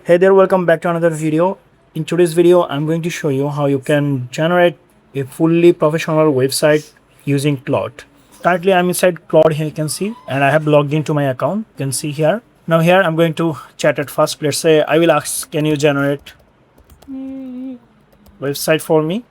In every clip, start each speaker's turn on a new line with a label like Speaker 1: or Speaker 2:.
Speaker 1: Hey there, welcome back to another video. In today's video, I'm going to show you how you can generate a fully professional website using Claude. Currently, I'm inside Claude here, you can see, and I have logged into my account. You can see here. Now here, I'm going to chat at first. Let's say I will ask, can you generate website for me?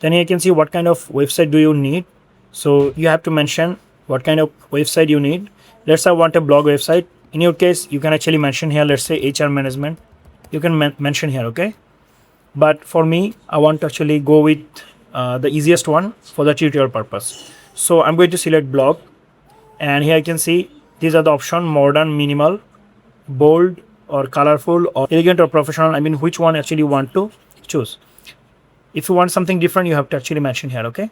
Speaker 1: Then you can see what kind of website do you need. So you have to mention what kind of website you need. Let's say I want a blog website. In your case, you can actually mention here, let's say HR management. You can mention here, okay? But for me, I want to actually go with the easiest one for the tutorial purpose. So I'm going to select blog. And here you can see these are the options: modern, minimal, bold, or colorful, or elegant, or professional. I mean, which one actually you want to choose. If you want something different, you have to actually mention here, okay?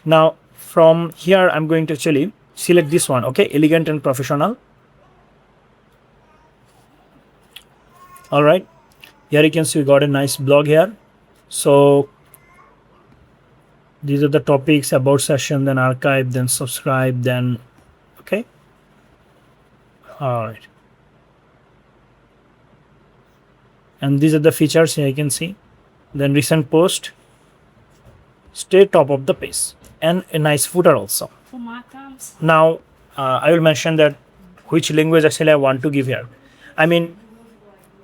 Speaker 1: Now from here, I'm going to actually select this one, okay? Elegant and professional. All right, here you can see we got a nice blog here. So these are the topics: about session, then archive, then subscribe, then okay. All right, and these are the features here you can see. Then recent post, stay top of the page, and a nice footer also. Now I will mention that which language actually I want to give here. I mean,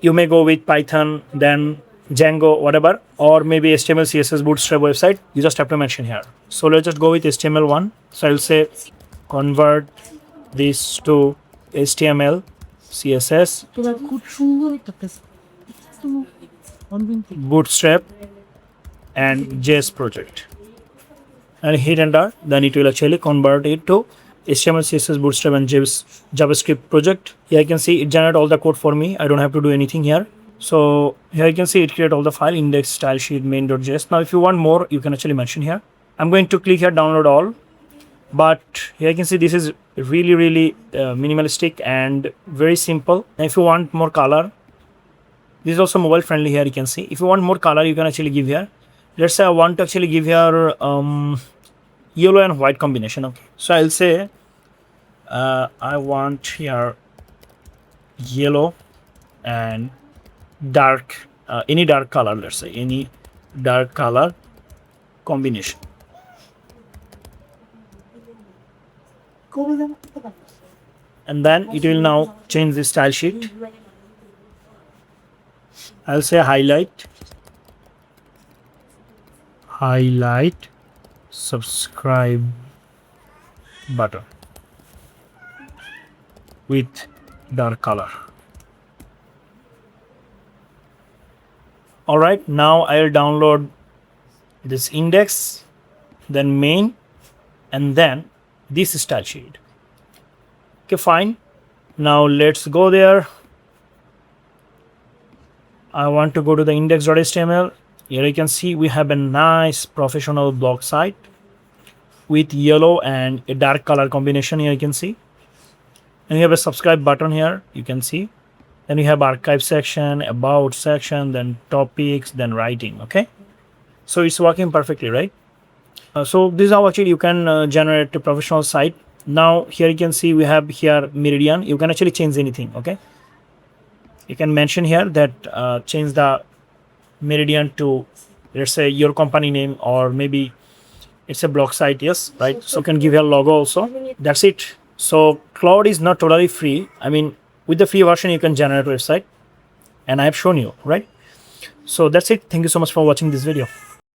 Speaker 1: you may go with Python, then Django, whatever, or maybe HTML, CSS, Bootstrap website. You just have to mention here. So let's just go with HTML1. So I'll say convert this to HTML, CSS, Bootstrap, and JS project, and hit enter. Then it will actually convert it to HTML, CSS, Bootstrap, and JavaScript project. Here you can see it generate all the code for me. I don't have to do anything here. So here you can see it create all the file: index, style sheet, main.js. Now if you want more, you can actually mention here. I'm going to click here, download all. But here you can see this is really minimalistic and very simple. And if you want more color, this is also mobile friendly. Here you can see if you want more color, you can actually give here. Let's say I want to actually give here yellow and white combination. Okay, so I'll say I want here yellow and dark, any dark color. Let's say any dark color combination. And then it will now change the style sheet. I'll say highlight, subscribe button with dark color. All right, now I'll download this index, then main, and then this style sheet. Okay, fine. Now let's go there. I want to go to the index.html. Here you can see we have a nice professional blog site with yellow and a dark color combination. Here you can see, and you have a subscribe button here. You can see, then you have archive section, about section, then topics, then writing. Okay, so it's working perfectly, right? So this is how actually you can generate a professional site. Now here you can see we have here Meridian. You can actually change anything. Okay, you can mention here that change the Meridian to, let's say, your company name, or maybe it's a blog site. Yes, right. So you can give your logo also. That's it. So Claude is not totally free. I mean, with the free version you can generate a website, and I have shown you, right? So that's it. Thank you so much for watching this video.